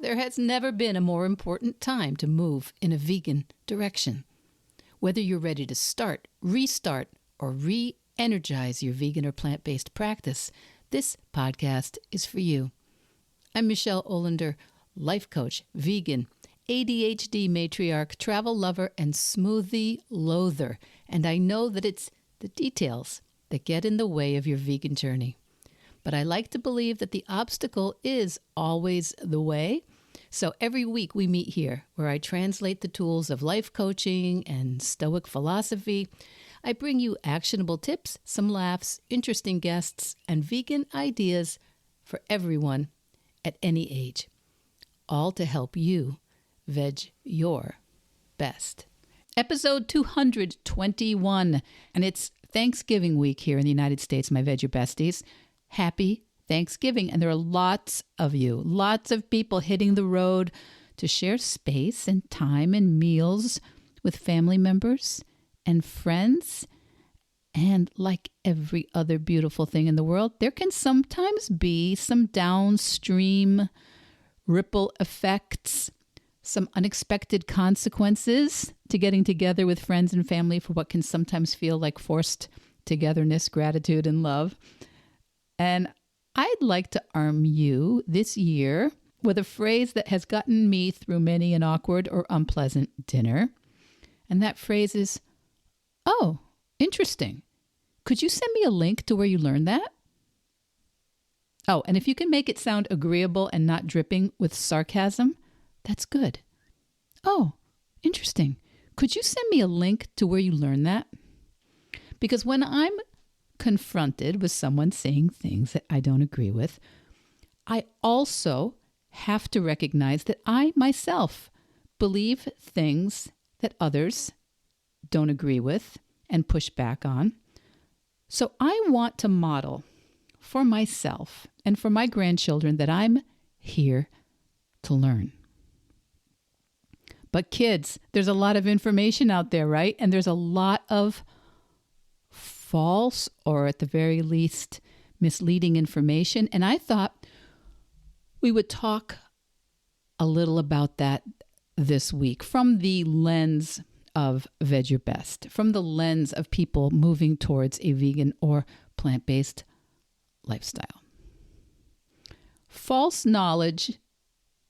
There has never been a more important time to move in a vegan direction. Whether you're ready to start, restart, or re-energize your vegan or plant-based practice, this podcast is for you. I'm Michelle Olander, life coach, vegan, ADHD matriarch, travel lover, and smoothie loather. And I know that it's the details that get in the way of your vegan journey. But I like to believe that the obstacle is always the way. So every week we meet here where I translate the tools of life coaching and Stoic philosophy. I bring you actionable tips, some laughs, interesting guests, and vegan ideas for everyone at any age. All to help you veg your best. Episode 221, and it's Thanksgiving week here in the United States, my veg your besties. Happy Thanksgiving. And there are lots of you, lots of people hitting the road to share space and time and meals with family members and friends. And like every other beautiful thing in the world, there can sometimes be some downstream ripple effects, some unexpected consequences to getting together with friends and family for what can sometimes feel like forced togetherness, gratitude, and love. And I'd like to arm you this year with a phrase that has gotten me through many an awkward or unpleasant dinner. And that phrase is, "Oh, interesting. Could you send me a link to where you learned that?" Oh, and if you can make it sound agreeable and not dripping with sarcasm, that's good. "Oh, interesting. Could you send me a link to where you learned that?" Because when I'm confronted with someone saying things that I don't agree with, I also have to recognize that I myself believe things that others don't agree with and push back on. So I want to model for myself and for my grandchildren that I'm here to learn. But kids, there's a lot of information out there, right? And there's a lot of false, or at the very least, misleading information. And I thought we would talk a little about that this week from the lens of Veg Your Best, from the lens of people moving towards a vegan or plant-based lifestyle. False knowledge,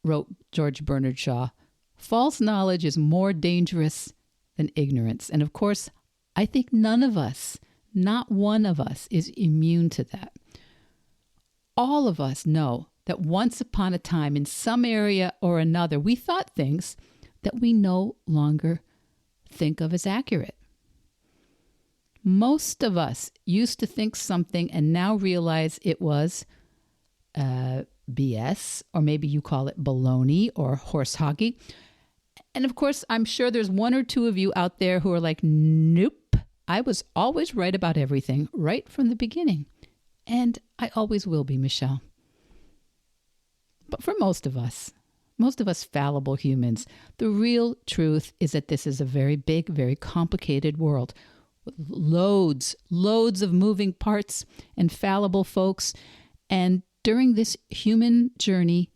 wrote George Bernard Shaw, false knowledge is more dangerous than ignorance. And of course, I think none of us, not one of us, is immune to that. All of us know that once upon a time, in some area or another, we thought things that we no longer think of as accurate. Most of us used to think something and now realize it was BS, or maybe you call it baloney or horse hoggy. And of course, I'm sure there's one or two of you out there who are like, nope, I was always right about everything right from the beginning. And I always will be, Michelle. But for most of us fallible humans, the real truth is that this is a very big, very complicated world with loads of moving parts and fallible folks. And during this human journey,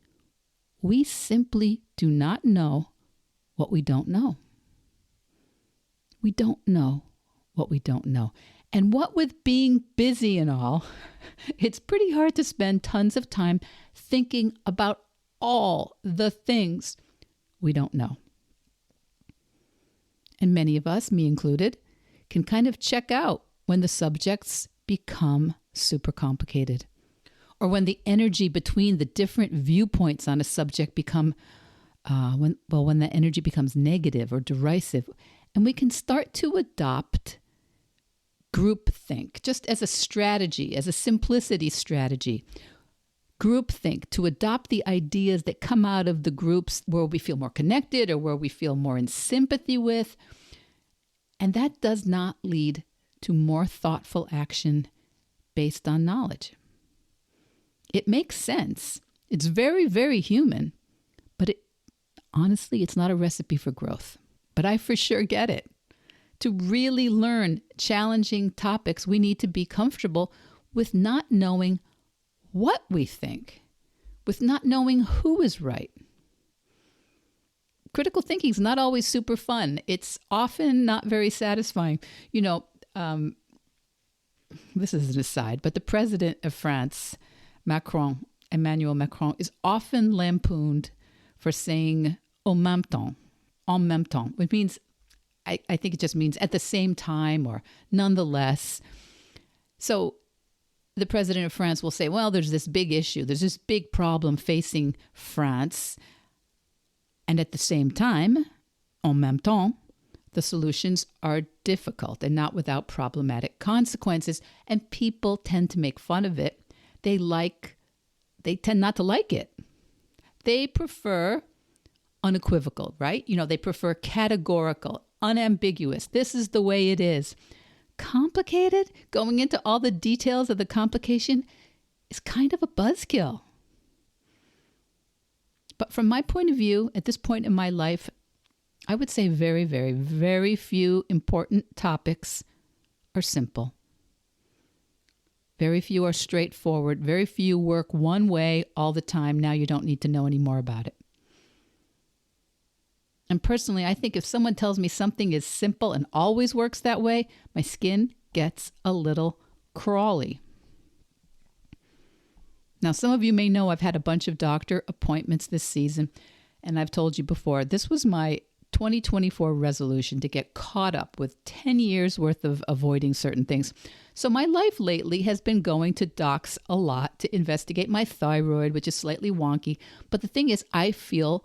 we simply do not know what we don't know. We don't know what we don't know. And what with being busy and all, it's pretty hard to spend tons of time thinking about all the things we don't know. And many of us, me included, can kind of check out when the subjects become super complicated, or when the energy between the different viewpoints on a subject when that energy becomes negative or derisive, and we can start to adopt groupthink, just as a strategy, as a simplicity strategy. Groupthink, to adopt the ideas that come out of the groups where we feel more connected or where we feel more in sympathy with. And that does not lead to more thoughtful action based on knowledge. It makes sense. It's very, very human, but honestly, it's not a recipe for growth. But I for sure get it. To really learn challenging topics, we need to be comfortable with not knowing what we think, with not knowing who is right. critical thinking is not always super fun. It's often not very satisfying. This is an aside, but the president of France, Emmanuel Macron, is often lampooned for saying en même temps, which means, I think it just means at the same time or nonetheless. So the president of France will say, well, there's this big issue, there's this big problem facing France. And at the same time, en même temps, the solutions are difficult and not without problematic consequences. And people tend to make fun of it. They tend not to like it. They prefer unequivocal, right? They prefer categorical, unambiguous. This is the way it is. Complicated, going into all the details of the complication, is kind of a buzzkill. But from my point of view, at this point in my life, I would say very, very, very few important topics are simple. Very few are straightforward. Very few work one way all the time. Now you don't need to know any more about it. And personally, I think if someone tells me something is simple and always works that way, my skin gets a little crawly. Now, some of you may know I've had a bunch of doctor appointments this season, and I've told you before, this was my 2024 resolution to get caught up with 10 years worth of avoiding certain things. So my life lately has been going to docs a lot to investigate my thyroid, which is slightly wonky. But the thing is, I feel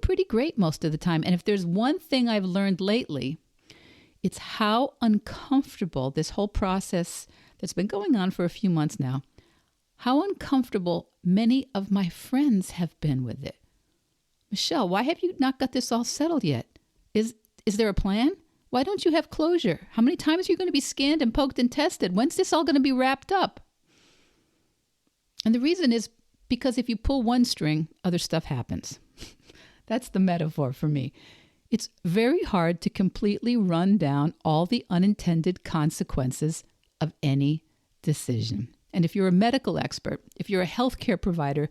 pretty great most of the time. And if there's one thing I've learned lately, it's how uncomfortable this whole process that's been going on for a few months now, how uncomfortable many of my friends have been with it. Michelle, why have you not got this all settled yet? Is there a plan? Why don't you have closure? How many times are you going to be scanned and poked and tested? When's this all going to be wrapped up? And the reason is because if you pull one string, other stuff happens. That's the metaphor for me. It's very hard to completely run down all the unintended consequences of any decision. And if you're a medical expert, if you're a healthcare provider,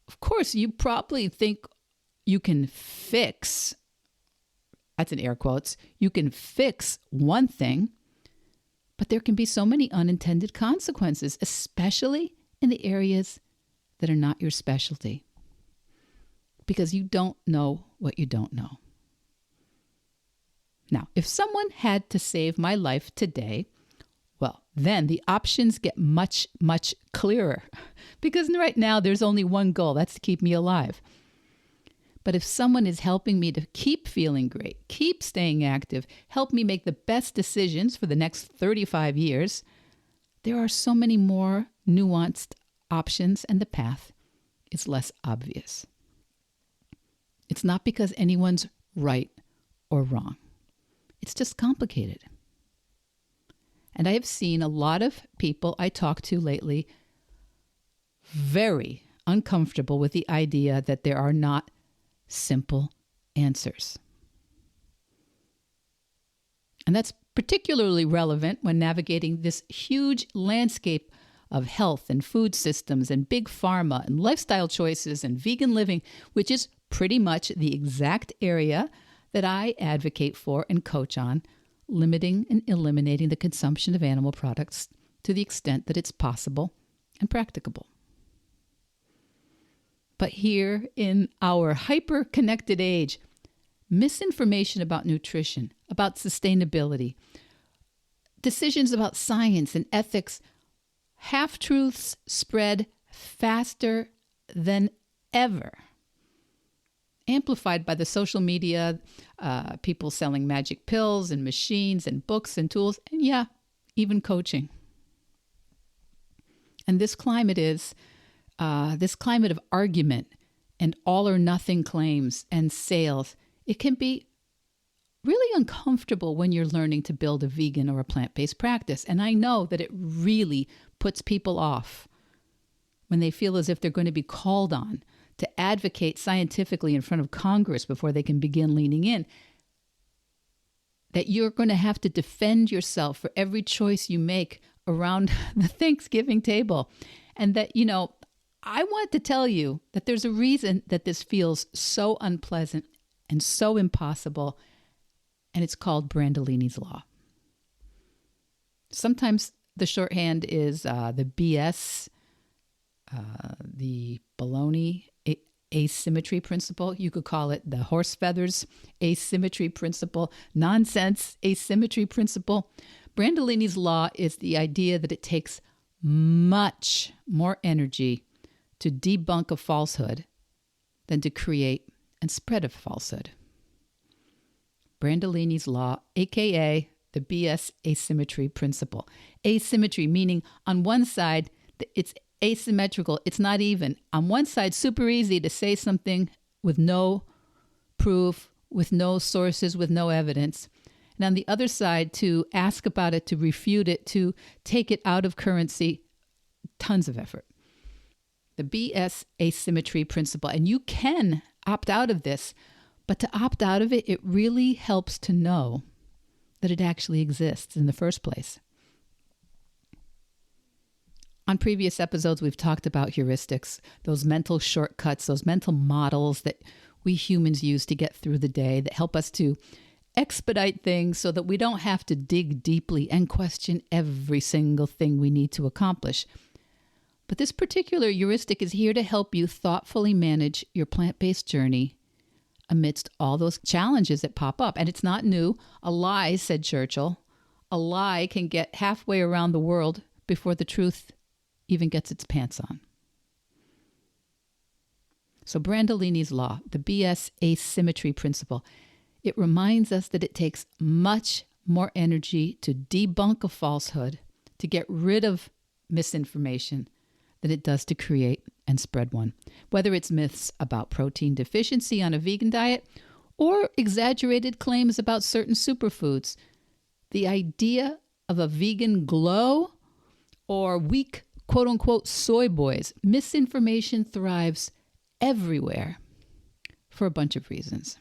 of course, you probably think you can fix, that's in air quotes, you can fix one thing, but there can be so many unintended consequences, especially in the areas that are not your specialty, because you don't know what you don't know. Now, if someone had to save my life today, well, then the options get much, much clearer, because right now there's only one goal, that's to keep me alive. But if someone is helping me to keep feeling great, keep staying active, help me make the best decisions for the next 35 years, there are so many more nuanced options and the path is less obvious. It's not because anyone's right or wrong. It's just complicated. And I have seen a lot of people I talk to lately very uncomfortable with the idea that there are not simple answers. And that's particularly relevant when navigating this huge landscape of health and food systems and big pharma and lifestyle choices and vegan living, which is pretty much the exact area that I advocate for and coach on, limiting and eliminating the consumption of animal products to the extent that it's possible and practicable. But here in our hyper-connected age, misinformation about nutrition, about sustainability, decisions about science and ethics, half-truths spread faster than ever. Amplified by the social media, people selling magic pills and machines and books and tools, and yeah, even coaching. And this climate of argument and all or nothing claims and sales, it can be really uncomfortable when you're learning to build a vegan or a plant-based practice. And I know that it really puts people off when they feel as if they're going to be called on to advocate scientifically in front of Congress before they can begin leaning in, that you're going to have to defend yourself for every choice you make around the Thanksgiving table. And that, I want to tell you that there's a reason that this feels so unpleasant and so impossible, and it's called Brandolini's Law. Sometimes the shorthand is the BS, the baloney asymmetry principle. You could call it the horse feathers asymmetry principle, nonsense asymmetry principle. Brandolini's Law is the idea that it takes much more energy to debunk a falsehood than to create and spread a falsehood. Brandolini's Law, aka the BS asymmetry principle. Asymmetry meaning on one side it's asymmetrical, it's not even. On one side, super easy to say something with no proof, with no sources, with no evidence. And on the other side, to ask about it, to refute it, to take it out of currency, tons of effort. The BS asymmetry principle. And you can opt out of this, but to opt out of it, it really helps to know that it actually exists in the first place. On previous episodes, we've talked about heuristics, those mental shortcuts, those mental models that we humans use to get through the day that help us to expedite things so that we don't have to dig deeply and question every single thing we need to accomplish. But this particular heuristic is here to help you thoughtfully manage your plant-based journey amidst all those challenges that pop up. And it's not new. A lie, said Churchill, a lie can get halfway around the world before the truth even gets its pants on. So Brandolini's Law, the BS asymmetry principle, it reminds us that it takes much more energy to debunk a falsehood, to get rid of misinformation, than it does to create and spread one. Whether it's myths about protein deficiency on a vegan diet or exaggerated claims about certain superfoods, the idea of a vegan glow or weak quote-unquote soy boys, misinformation thrives everywhere for a bunch of reasons.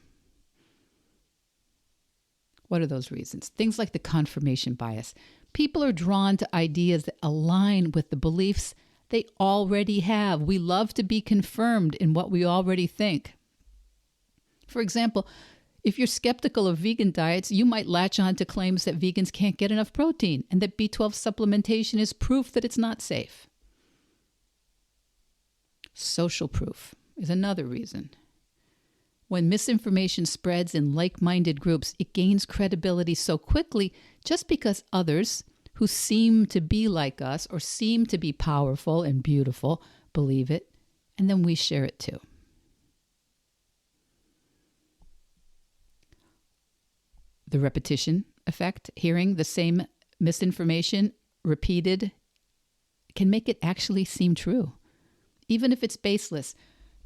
What are those reasons? Things like the confirmation bias. People are drawn to ideas that align with the beliefs they already have. We love to be confirmed in what we already think. For example, if you're skeptical of vegan diets, you might latch on to claims that vegans can't get enough protein and that B12 supplementation is proof that it's not safe. Social proof is another reason. When misinformation spreads in like-minded groups, it gains credibility so quickly just because others who seem to be like us or seem to be powerful and beautiful believe it, and then we share it too. The repetition effect, hearing the same misinformation repeated, can make it actually seem true, even if it's baseless.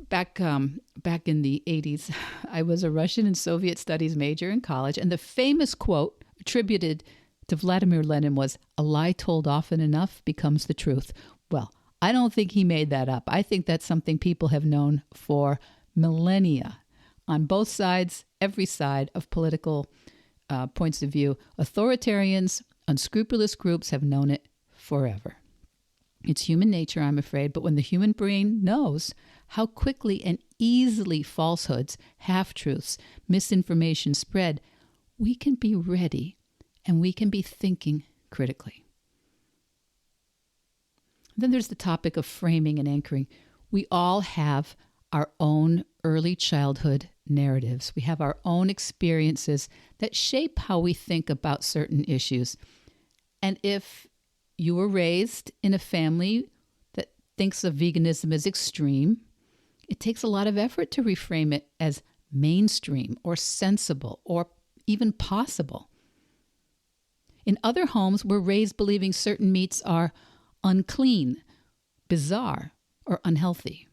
Back in the 80s, I was a Russian and Soviet studies major in college, and the famous quote attributed to Vladimir Lenin was, "A lie told often enough becomes the truth." Well, I don't think he made that up. I think that's something people have known for millennia. On both sides, every side of political points of view, authoritarians, unscrupulous groups have known it forever. It's human nature, I'm afraid, but when the human brain knows how quickly and easily falsehoods, half-truths, misinformation spread, we can be ready and we can be thinking critically. Then there's the topic of framing and anchoring. We all have our own early childhood narratives. We have our own experiences that shape how we think about certain issues. And if you were raised in a family that thinks of veganism as extreme, it takes a lot of effort to reframe it as mainstream or sensible or even possible. In other homes, we're raised believing certain meats are unclean, bizarre, or unhealthy.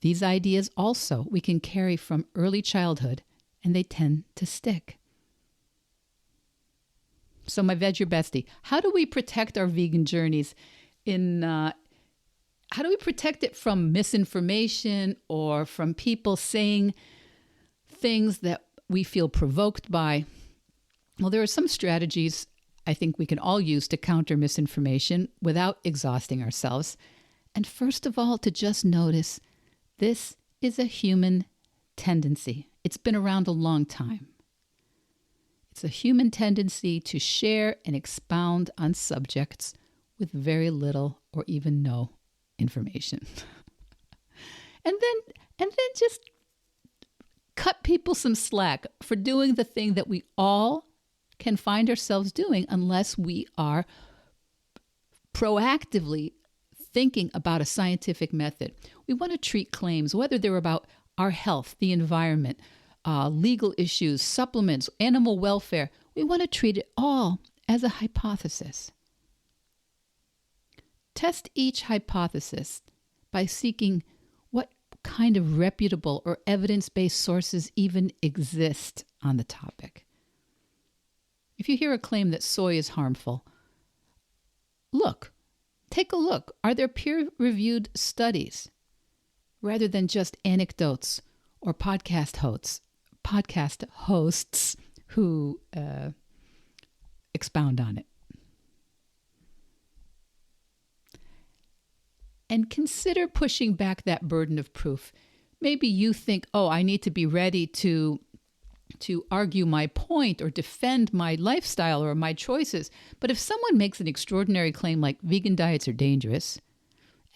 These ideas also we can carry from early childhood, and they tend to stick. So my veg your bestie, how do we protect our vegan journeys how do we protect it from misinformation or from people saying things that we feel provoked by? Well, there are some strategies I think we can all use to counter misinformation without exhausting ourselves. And first of all, to just notice this is a human tendency. It's been around a long time. It's a human tendency to share and expound on subjects with very little or even no information. and then just cut people some slack for doing the thing that we all can find ourselves doing unless we are proactively thinking about a scientific method. We want to treat claims, whether they're about our health, the environment, legal issues, supplements, animal welfare. We want to treat it all as a hypothesis. Test each hypothesis by seeking what kind of reputable or evidence-based sources even exist on the topic. If you hear a claim that soy is harmful, take a look. Are there peer-reviewed studies rather than just anecdotes or podcast hosts who expound on it? And consider pushing back that burden of proof. Maybe you think, I need to be ready to argue my point or defend my lifestyle or my choices. But if someone makes an extraordinary claim like vegan diets are dangerous,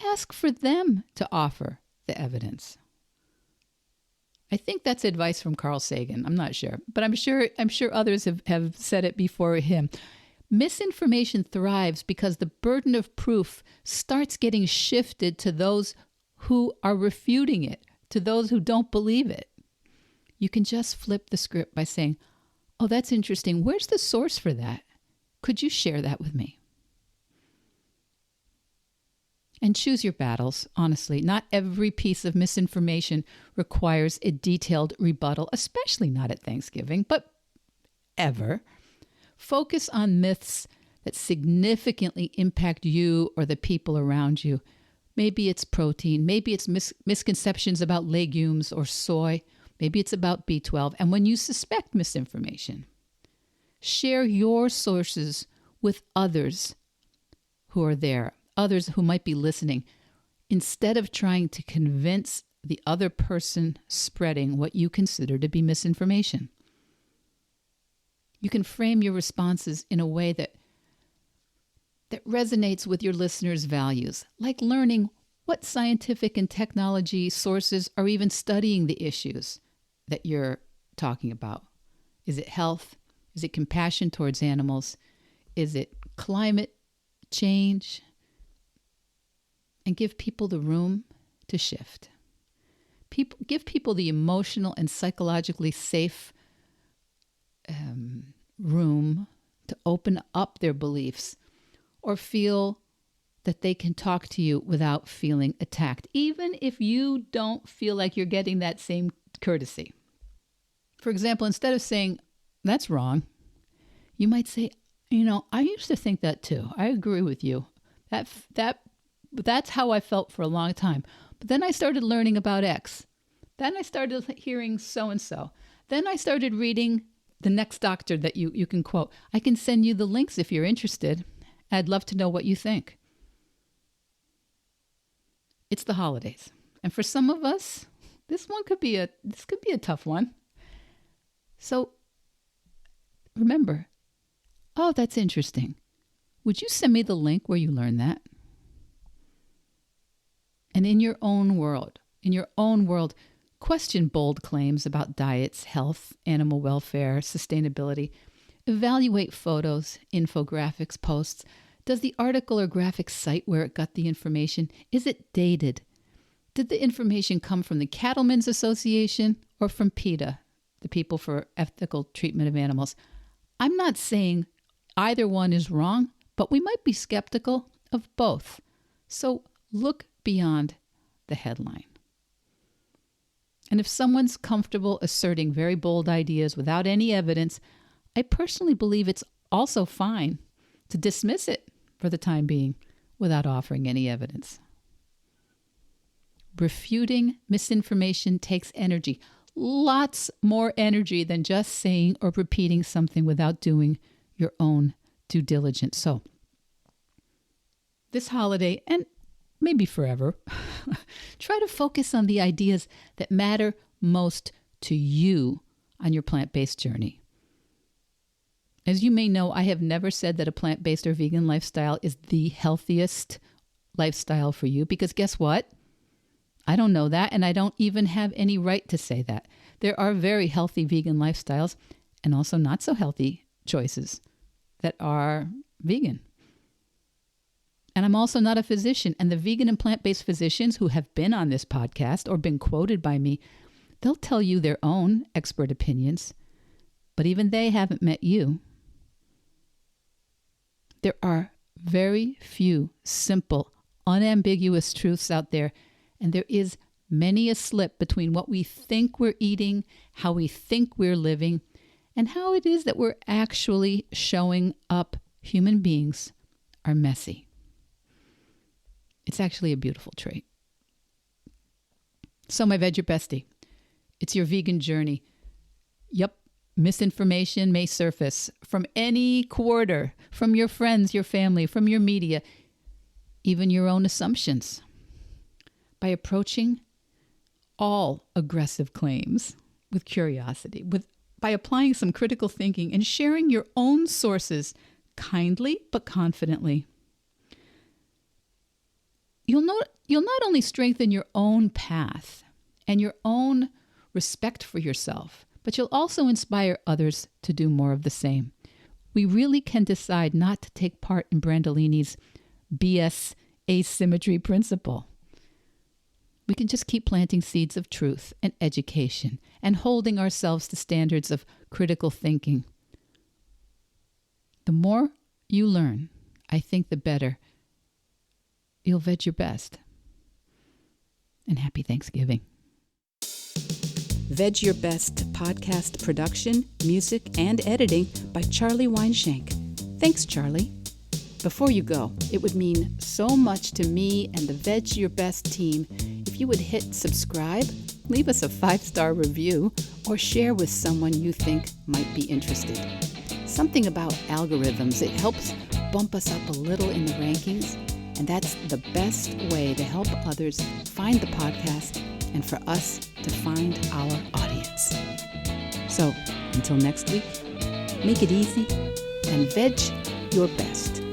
ask for them to offer the evidence. I think that's advice from Carl Sagan. I'm not sure, but I'm sure others have said it before him. Misinformation thrives because the burden of proof starts getting shifted to those who are refuting it, to those who don't believe it. You can just flip the script by saying, that's interesting. Where's the source for that? Could you share that with me? And choose your battles, honestly. Not every piece of misinformation requires a detailed rebuttal, especially not at Thanksgiving, but ever. Focus on myths that significantly impact you or the people around you. Maybe it's protein. Maybe it's misconceptions about legumes or soy. Maybe it's about B12. And when you suspect misinformation, share your sources with others who are there, others who might be listening, instead of trying to convince the other person spreading what you consider to be misinformation. You can frame your responses in a way that resonates with your listeners' values, like learning what scientific and technology sources are even studying the issues that you're talking about. Is it health? Is it compassion towards animals? Is it climate change? And give people the room to shift. Give people the emotional and psychologically safe room to open up their beliefs or feel that they can talk to you without feeling attacked, even if you don't feel like you're getting that same courtesy. For example, instead of saying, that's wrong, you might say, I used to think that too. I agree with you. That's how I felt for a long time. But then I started learning about X. Then I started hearing so-and-so. Then I started reading the next doctor that you can quote. I can send you the links if you're interested. I'd love to know what you think. It's the holidays. And for some of us, this could be a tough one. So remember, that's interesting. Would you send me the link where you learned that? And in your own world, question bold claims about diets, health, animal welfare, sustainability. Evaluate photos, infographics, posts. Does the article or graphic cite where it got the information? Is it dated? Did the information come from the Cattlemen's Association or from PETA, the People for Ethical Treatment of Animals? I'm not saying either one is wrong, but we might be skeptical of both. So look beyond the headline. And if someone's comfortable asserting very bold ideas without any evidence, I personally believe it's also fine to dismiss it for the time being without offering any evidence. Refuting misinformation takes energy, lots more energy than just saying or repeating something without doing your own due diligence. So this holiday, and maybe forever. Try to focus on the ideas that matter most to you on your plant-based journey. As you may know, I have never said that a plant-based or vegan lifestyle is the healthiest lifestyle for you, because guess what? I don't know that, and I don't even have any right to say that. There are very healthy vegan lifestyles and also not so healthy choices that are vegan. And I'm also not a physician, and the vegan and plant-based physicians who have been on this podcast or been quoted by me, they'll tell you their own expert opinions, but even they haven't met you. There are very few simple, unambiguous truths out there, and there is many a slip between what we think we're eating, how we think we're living, and how it is that we're actually showing up. Human beings are messy. It's actually a beautiful trait. So my Veg Your Bestie, it's your vegan journey. Yep. Misinformation may surface from any quarter, from your friends, your family, from your media, even your own assumptions. By approaching all aggressive claims with curiosity, by applying some critical thinking and sharing your own sources kindly but confidently, you'll not only strengthen your own path and your own respect for yourself, but you'll also inspire others to do more of the same. We really can decide not to take part in Brandolini's BS asymmetry principle. We can just keep planting seeds of truth and education and holding ourselves to standards of critical thinking. The more you learn, I think the better you'll veg your best. And happy Thanksgiving. Veg Your Best podcast production, music, and editing by Charlie Weinshank. Thanks, Charlie. Before you go, it would mean so much to me and the Veg Your Best team if you would hit subscribe, leave us a 5-star review, or share with someone you think might be interested. Something about algorithms, it helps bump us up a little in the rankings, and that's the best way to help others find the podcast and for us to find our audience. So, until next week, make it easy and veg your best.